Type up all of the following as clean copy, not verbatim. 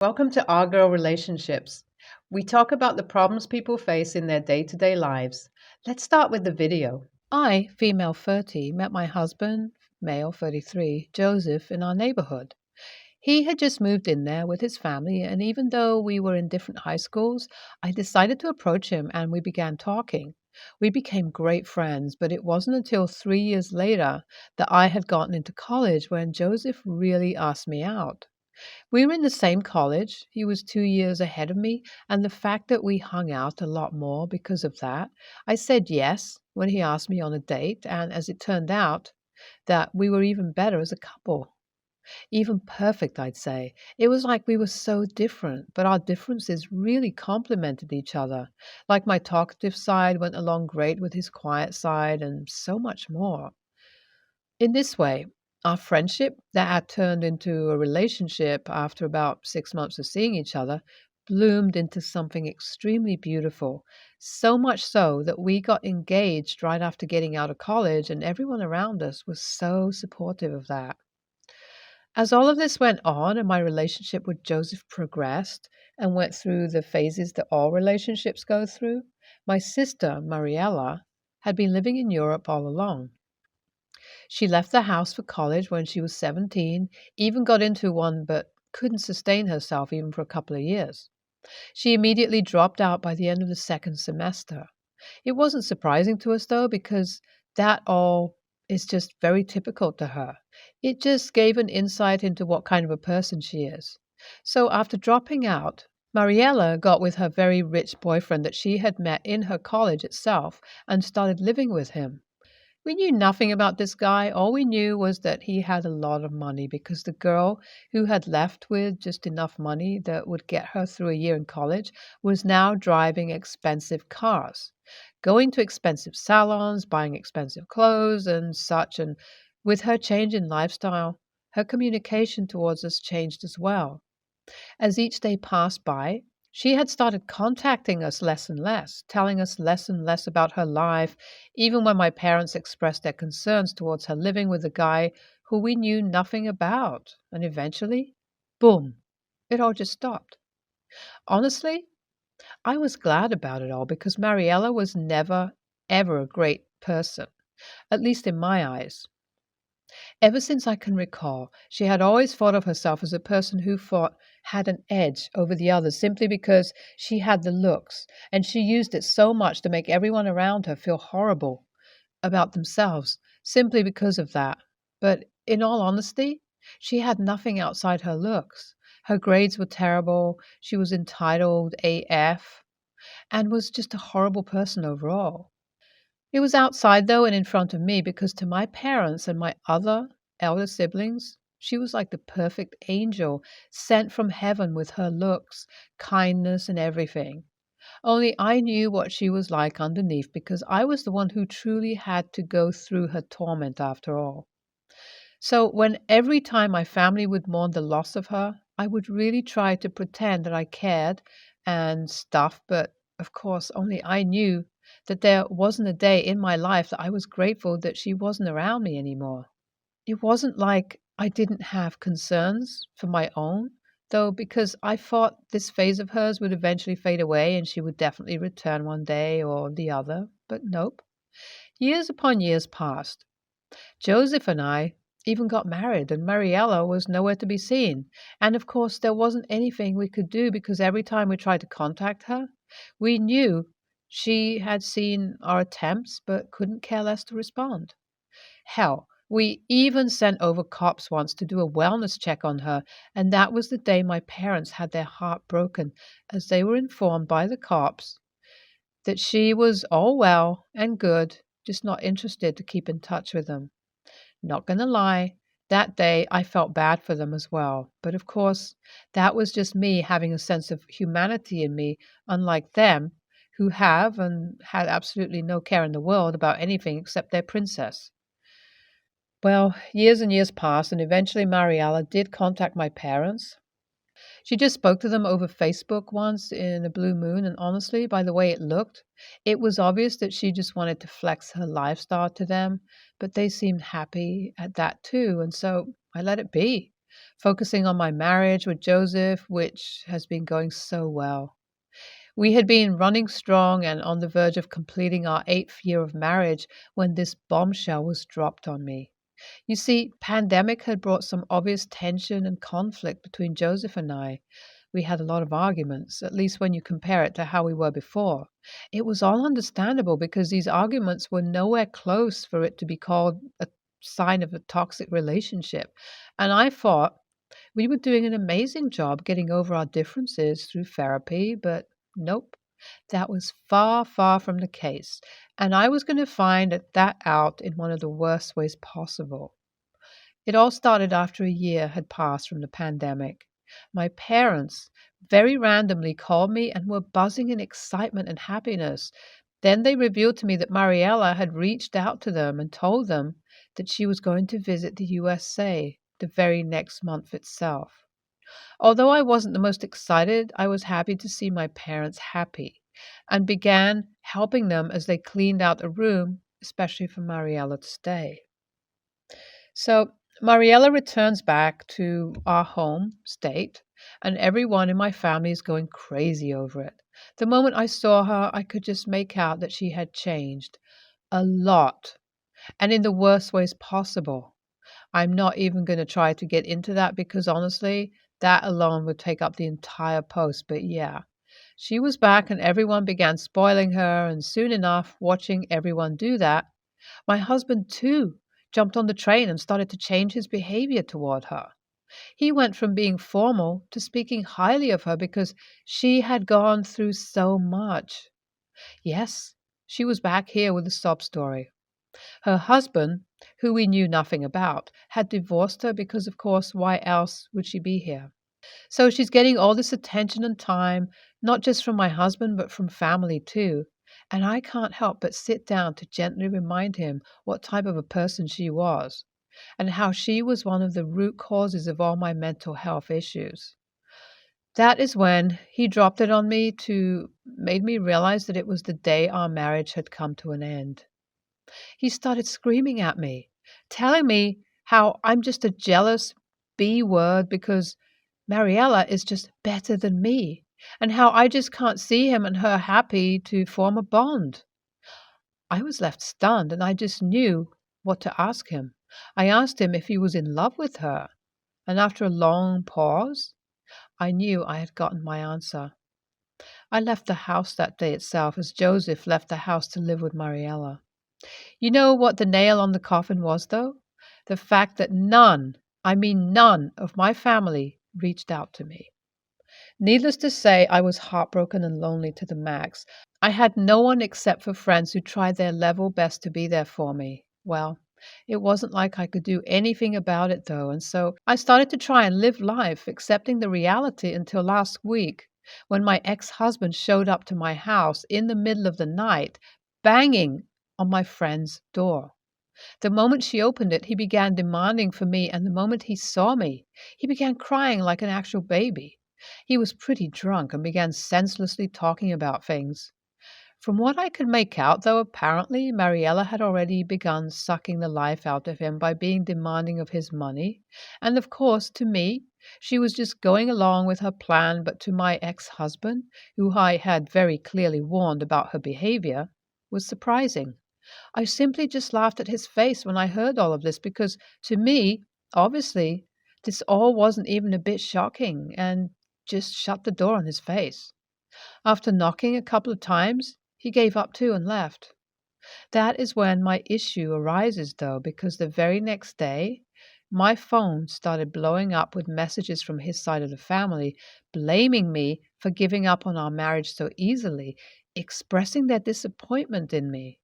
Welcome to Our Girl Relationships. We talk about the problems people face in their day to day lives. Let's start with the video. I, female 30, met my husband, male 33, Joseph, in our neighborhood. He had just moved in there with his family, and even though we were in different high schools, I decided to approach him and we began talking. We became great friends, but it wasn't until 3 years later that I had gotten into college when Joseph really asked me out. We were in the same college. He was 2 years ahead of me, and the fact that we hung out a lot more because of that, I said yes when he asked me on a date, and as it turned out, that we were even better as a couple. Even perfect, I'd say. It was like we were so different, but our differences really complemented each other. Like my talkative side went along great with his quiet side, and so much more. In this way, our friendship that had turned into a relationship after about 6 months of seeing each other bloomed into something extremely beautiful. So much so that we got engaged right after getting out of college, and everyone around us was so supportive of that. As all of this went on and my relationship with Joseph progressed and went through the phases that all relationships go through, my sister, Mariella, had been living in Europe all along. She left the house for college when she was 17, even got into one but couldn't sustain herself even for a couple of years. She immediately dropped out by the end of the second semester. It wasn't surprising to us though, because that all is just very typical to her. It just gave an insight into what kind of a person she is. So after dropping out, Mariella got with her very rich boyfriend that she had met in her college itself and started living with him. We knew nothing about this guy. All we knew was that he had a lot of money because the girl who had left with just enough money that would get her through a year in college was now driving expensive cars, going to expensive salons, buying expensive clothes and such. And with her change in lifestyle, her communication towards us changed as well. As each day passed by, she had started contacting us less and less, telling us less and less about her life, even when my parents expressed their concerns towards her living with a guy who we knew nothing about. And eventually, boom, it all just stopped. Honestly, I was glad about it all because Mariella was never, ever a great person, at least in my eyes. Ever since I can recall, she had always thought of herself as a person who thought had an edge over the others simply because she had the looks, and she used it so much to make everyone around her feel horrible about themselves simply because of that. But in all honesty, she had nothing outside her looks. Her grades were terrible, she was entitled AF, and was just a horrible person overall. It was outside, though, and in front of me, because to my parents and my other elder siblings, she was like the perfect angel sent from heaven with her looks, kindness, and everything. Only I knew what she was like underneath because I was the one who truly had to go through her torment after all. So when every time my family would mourn the loss of her, I would really try to pretend that I cared and stuff, but of course, only I knew that there wasn't a day in my life that I was grateful that she wasn't around me anymore. It wasn't like I didn't have concerns for my own, though, because I thought this phase of hers would eventually fade away and she would definitely return one day or the other, but nope. Years upon years passed. Joseph and I even got married, and Mariella was nowhere to be seen. And of course, there wasn't anything we could do because every time we tried to contact her, we knew she had seen our attempts but couldn't care less to respond. Hell, we even sent over cops once to do a wellness check on her, and that was the day my parents had their heart broken as they were informed by the cops that she was all well and good, just not interested to keep in touch with them. Not gonna lie, that day I felt bad for them as well. But of course, that was just me having a sense of humanity in me, unlike them, who have and had absolutely no care in the world about anything except their princess. Well, years and years passed, and eventually Mariella did contact my parents. She just spoke to them over Facebook once in a blue moon, and honestly, by the way it looked, it was obvious that she just wanted to flex her lifestyle to them, but they seemed happy at that too, and so I let it be. focusing on my marriage with Joseph, which has been going so well. We had been running strong and on the verge of completing our 8th year of marriage when this bombshell was dropped on me. You see, pandemic had brought some obvious tension and conflict between Joseph and I. We had a lot of arguments, at least when you compare it to how we were before. It was all understandable because these arguments were nowhere close for it to be called a sign of a toxic relationship. And I thought we were doing an amazing job getting over our differences through therapy, but nope, that was far, far from the case. And I was going to find that out in one of the worst ways possible. It all started after a year had passed from the pandemic. My parents very randomly called me and were buzzing in excitement and happiness. Then they revealed to me that Mariella had reached out to them and told them that she was going to visit the USA the very next month itself. Although I wasn't the most excited, I was happy to see my parents happy and began helping them as they cleaned out a room, especially for Mariella to stay. So Mariella returns back to our home state, and everyone in my family is going crazy over it. The moment I saw her, I could just make out that she had changed a lot, and in the worst ways possible. I'm not even going to try to get into that because honestly, that alone would take up the entire post. But yeah, she was back and everyone began spoiling her. And soon enough, watching everyone do that, my husband too jumped on the train and started to change his behavior toward her. He went from being formal to speaking highly of her because she had gone through so much. Yes, she was back here with a sob story. Her husband, who we knew nothing about, had divorced her because, of course, why else would she be here? So she's getting all this attention and time, not just from my husband, but from family too. And I can't help but sit down to gently remind him what type of a person she was and how she was one of the root causes of all my mental health issues. That is when he dropped it on me to made me realize that it was the day our marriage had come to an end. He started screaming at me, telling me how I'm just a jealous B word because Mariella is just better than me, and how I just can't see him and her happy to form a bond. I was left stunned, and I just knew what to ask him. I asked him if he was in love with her, and after a long pause, I knew I had gotten my answer. I left the house that day itself as Joseph left the house to live with Mariella. You know what the nail on the coffin was, though? The fact that none, I mean none, of my family reached out to me. Needless to say, I was heartbroken and lonely to the max. I had no one except for friends who tried their level best to be there for me. Well, it wasn't like I could do anything about it, though, and so I started to try and live life, accepting the reality until last week when my ex-husband showed up to my house in the middle of the night, banging on my friend's door. The moment she opened it, he began demanding for me, and the moment he saw me, he began crying like an actual baby. He was pretty drunk and began senselessly talking about things. From what I could make out, though, apparently Mariella had already begun sucking the life out of him by being demanding of his money. And of course, to me, she was just going along with her plan, but to my ex-husband, who I had very clearly warned about her behavior, was surprising. I simply just laughed at his face when I heard all of this because, to me, obviously, this all wasn't even a bit shocking and just shut the door on his face. After knocking a couple of times, he gave up too and left. That is when my issue arises, though, because the very next day, my phone started blowing up with messages from his side of the family, blaming me for giving up on our marriage so easily, expressing their disappointment in me.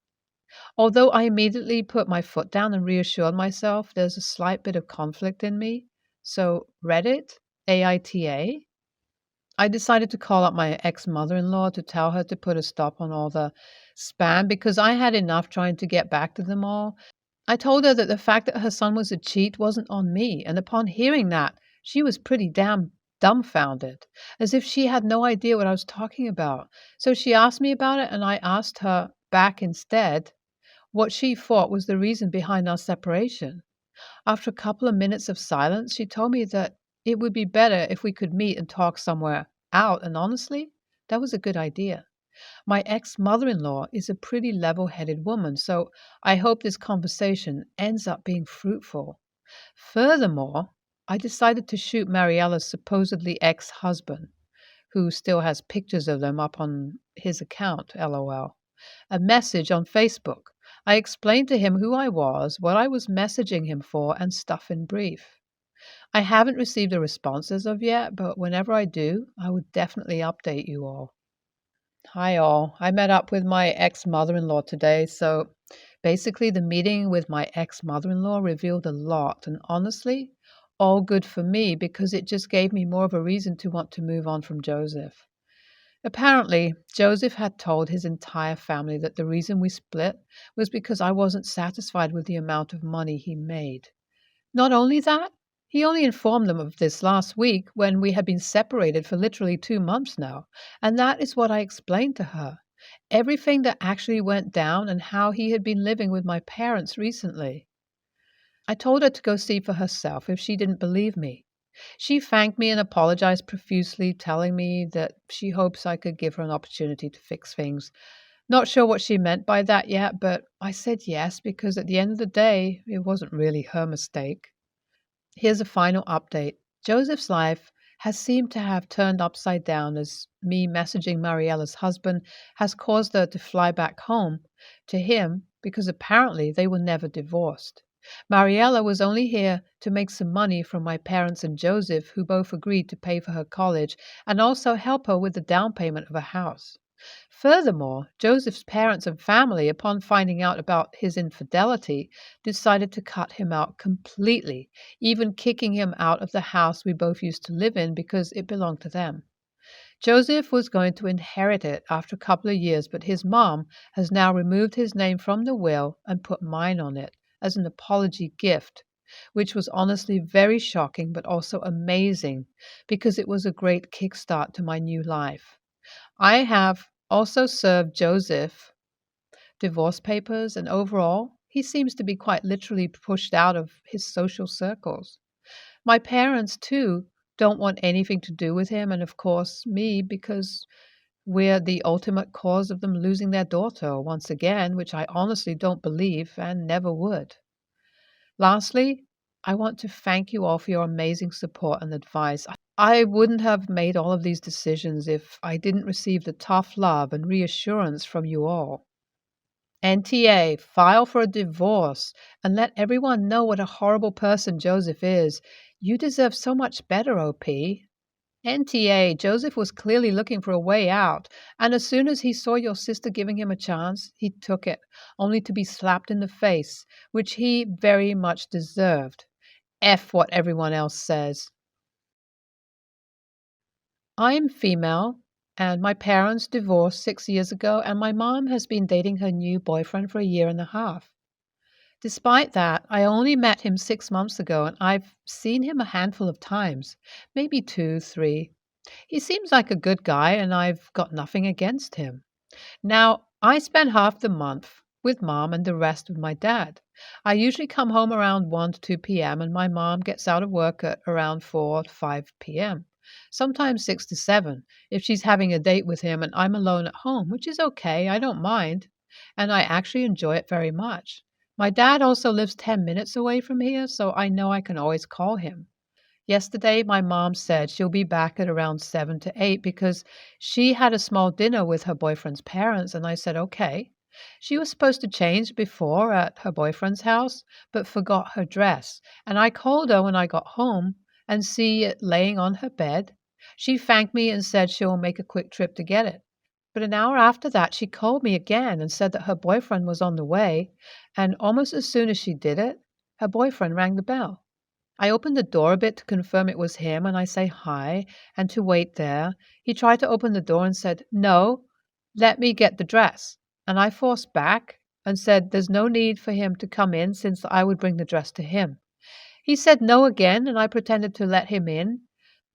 Although I immediately put my foot down and reassured myself there's a slight bit of conflict in me, so Reddit, AITA, I decided to call up my ex-mother-in-law to tell her to put a stop on all the spam because I had enough trying to get back to them all. I told her that the fact that her son was a cheat wasn't on me, and upon hearing that, she was pretty damn dumbfounded, as if she had no idea what I was talking about. So she asked me about it, and I asked her back instead what she thought was the reason behind our separation. After a couple of minutes of silence, she told me that it would be better if we could meet and talk somewhere out, and honestly, that was a good idea. My ex mother in law is a pretty level headed woman, so I hope this conversation ends up being fruitful. Furthermore, I decided to shoot Mariella's supposedly ex husband, who still has pictures of them up on his account, lol, a message on Facebook. I explained to him who I was, what I was messaging him for, and stuff in brief. I haven't received a response as of yet, but whenever I do, I would definitely update you all. Hi, all. I met up with my ex mother in law today. So basically, the meeting with my ex mother in law revealed a lot. And honestly, all good for me because it just gave me more of a reason to want to move on from Joseph. Apparently, Joseph had told his entire family that the reason we split was because I wasn't satisfied with the amount of money he made. Not only that, he only informed them of this last week when we had been separated for literally 2 months now. And that is what I explained to her. Everything that actually went down and how he had been living with my parents recently. I told her to go see for herself if she didn't believe me. She thanked me and apologized profusely, telling me that she hopes I could give her an opportunity to fix things. Not sure what she meant by that yet, but I said yes because at the end of the day, it wasn't really her mistake. Here's a final update. Joseph's life has seemed to have turned upside down as me messaging Mariella's husband has caused her to fly back home to him because apparently they were never divorced. Mariella was only here to make some money from my parents and Joseph, who both agreed to pay for her college and also help her with the down payment of a house. Furthermore, Joseph's parents and family, upon finding out about his infidelity, decided to cut him out completely, even kicking him out of the house we both used to live in because it belonged to them. Joseph was going to inherit it after a couple of years, but his mom has now removed his name from the will and put mine on it as an apology gift, which was honestly very shocking but also amazing because it was a great kickstart to my new life. I have also served Joseph divorce papers, and overall, he seems to be quite literally pushed out of his social circles. My parents, too, don't want anything to do with him, and of course, me, because we're the ultimate cause of them losing their daughter once again, which I honestly don't believe and never would. Lastly, I want to thank you all for your amazing support and advice. I wouldn't have made all of these decisions if I didn't receive the tough love and reassurance from you all. NTA, file for a divorce and let everyone know what a horrible person Joseph is. You deserve so much better, OP. NTA, Joseph was clearly looking for a way out, and as soon as he saw your sister giving him a chance, he took it, only to be slapped in the face, which he very much deserved. F what everyone else says. I'm female, and my parents divorced 6 years ago, and my mom has been dating her new boyfriend for a year and a half. Despite that, I only met him 6 months ago, and I've seen him a handful of times, maybe two, three. He seems like a good guy, and I've got nothing against him. Now, I spend half the month with mom and the rest with my dad. I usually come home around 1 to 2 p.m., and my mom gets out of work at around 4 to 5 p.m., sometimes 6 to 7 if she's having a date with him and I'm alone at home, which is okay. I don't mind, and I actually enjoy it very much. My dad also lives 10 minutes away from here, so I know I can always call him. Yesterday, my mom said she'll be back at around 7 to 8 because she had a small dinner with her boyfriend's parents, and I said, okay. She was supposed to change before at her boyfriend's house, but forgot her dress, and I called her when I got home and see it laying on her bed. She thanked me and said she'll make a quick trip to get it. But an hour after that, she called me again and said that her boyfriend was on the way, and almost as soon as she did it, her boyfriend rang the bell. I opened the door a bit to confirm it was him, and I say hi and to wait there. He tried to open the door and said, no, let me get the dress. And I forced back and said there's no need for him to come in since I would bring the dress to him. He said no again, and I pretended to let him in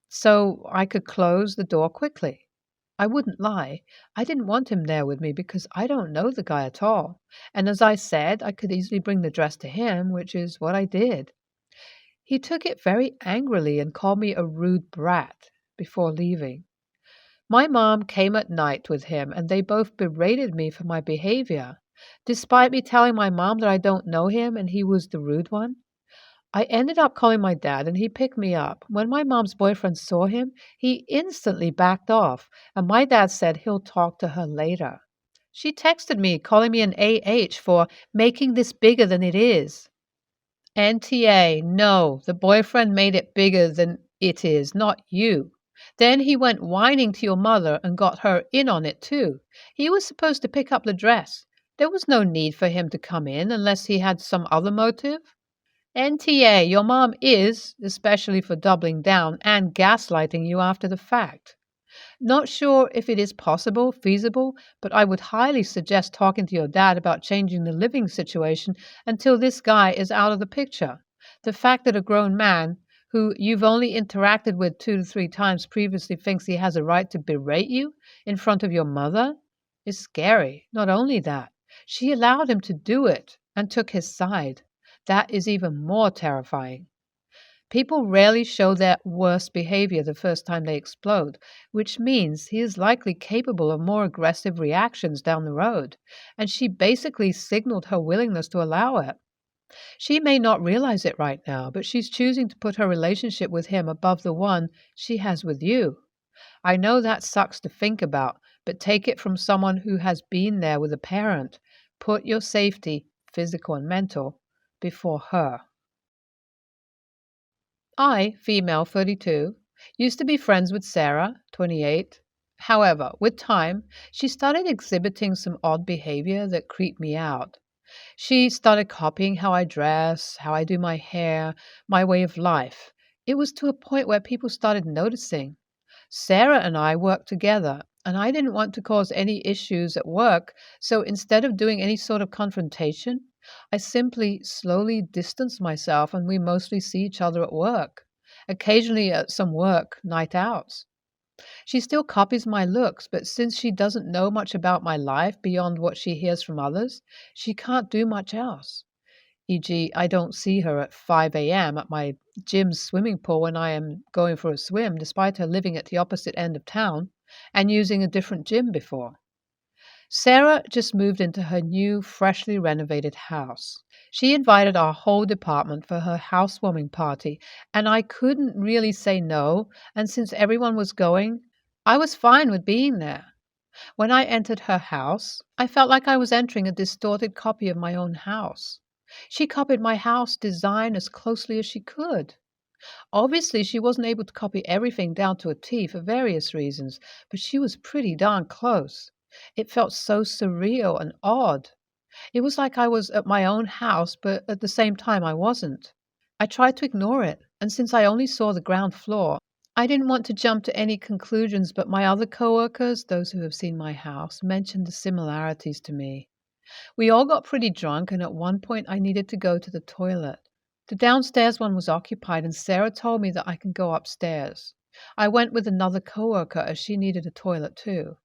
so I could close the door quickly. I wouldn't lie. I didn't want him there with me because I don't know the guy at all. And as I said, I could easily bring the dress to him, which is what I did. He took it very angrily and called me a rude brat before leaving. My mom came at night with him, and they both berated me for my behavior. Despite me telling my mom that I don't know him and he was the rude one, I ended up calling my dad, and he picked me up. When my mom's boyfriend saw him, he instantly backed off, and my dad said he'll talk to her later. She texted me, calling me an AH for making this bigger than it is. NTA, no, the boyfriend made it bigger than it is, not you. Then he went whining to your mother and got her in on it too. He was supposed to pick up the dress. There was no need for him to come in unless he had some other motive. NTA, your mom is, especially for doubling down and gaslighting you after the fact. Not sure if it is possible, feasible, but I would highly suggest talking to your dad about changing the living situation until this guy is out of the picture. The fact that a grown man who you've only interacted with 2 to 3 times previously thinks he has a right to berate you in front of your mother is scary. Not only that, she allowed him to do it and took his side. That is even more terrifying. People rarely show their worst behavior the first time they explode, which means he is likely capable of more aggressive reactions down the road, and she basically signaled her willingness to allow it. She may not realize it right now, but she's choosing to put her relationship with him above the one she has with you. I know that sucks to think about, but take it from someone who has been there with a parent. Put your safety, physical and mental, before her. I, female 32, used to be friends with Sarah, 28. However, with time, she started exhibiting some odd behavior that creeped me out. She started copying how I dress, how I do my hair, my way of life. It was to a point where people started noticing. Sarah and I worked together, and I didn't want to cause any issues at work, so instead of doing any sort of confrontation, I simply slowly distanced myself and we mostly see each other at work, occasionally at some work night outs. She still copies my looks, but since she doesn't know much about my life beyond what she hears from others, she can't do much else. E.g., I don't see her at 5 a.m. at my gym's swimming pool when I am going for a swim, despite her living at the opposite end of town and using a different gym before. Sarah just moved into her new, freshly renovated house. She invited our whole department for her housewarming party, and I couldn't really say no, and since everyone was going, I was fine with being there. When I entered her house, I felt like I was entering a distorted copy of my own house. She copied my house design as closely as she could. Obviously, she wasn't able to copy everything down to a T for various reasons, but she was pretty darn close. It felt so surreal and odd. It was like I was at my own house, but at the same time I wasn't. I tried to ignore it, and since I only saw the ground floor, I didn't want to jump to any conclusions, but my other coworkers, those who have seen my house, mentioned the similarities to me. We all got pretty drunk, and at one point I needed to go to the toilet. The downstairs one was occupied, and Sarah told me that I can go upstairs. I went with another coworker as she needed a toilet too.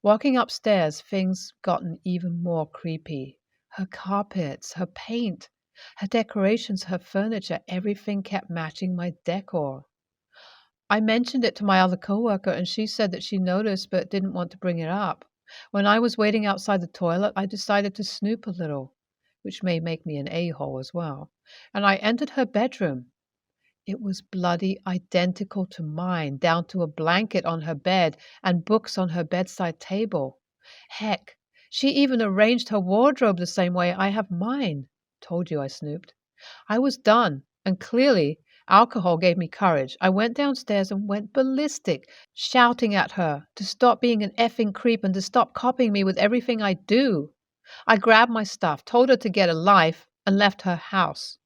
Walking upstairs, things gotten even more creepy. Her carpets, her paint, her decorations, her furniture, everything kept matching my decor. I mentioned it to my other coworker, and she said that she noticed but didn't want to bring it up. When I was waiting outside the toilet, I decided to snoop a little, which may make me an a-hole as well, and I entered her bedroom. It was bloody identical to mine, down to a blanket on her bed and books on her bedside table. Heck, she even arranged her wardrobe the same way I have mine. Told you I snooped. I was done, and clearly alcohol gave me courage. I went downstairs and went ballistic, shouting at her to stop being an effing creep and to stop copying me with everything I do. I grabbed my stuff, told her to get a life, and left her house.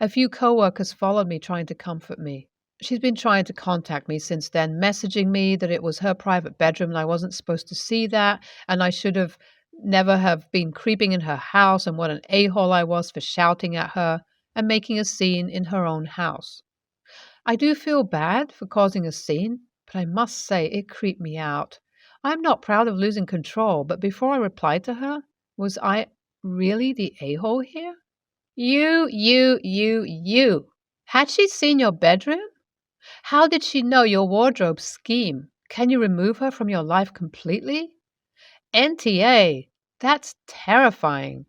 A few coworkers followed me, trying to comfort me. She's been trying to contact me since then, messaging me that it was her private bedroom and I wasn't supposed to see that, and I should have never have been creeping in her house, and what an a-hole I was for shouting at her and making a scene in her own house. I do feel bad for causing a scene, but I must say it creeped me out. I'm not proud of losing control, but before I replied to her, was I really the a-hole here? You. Had she seen your bedroom? How did she know your wardrobe scheme? Can you remove her from your life completely? NTA. That's terrifying.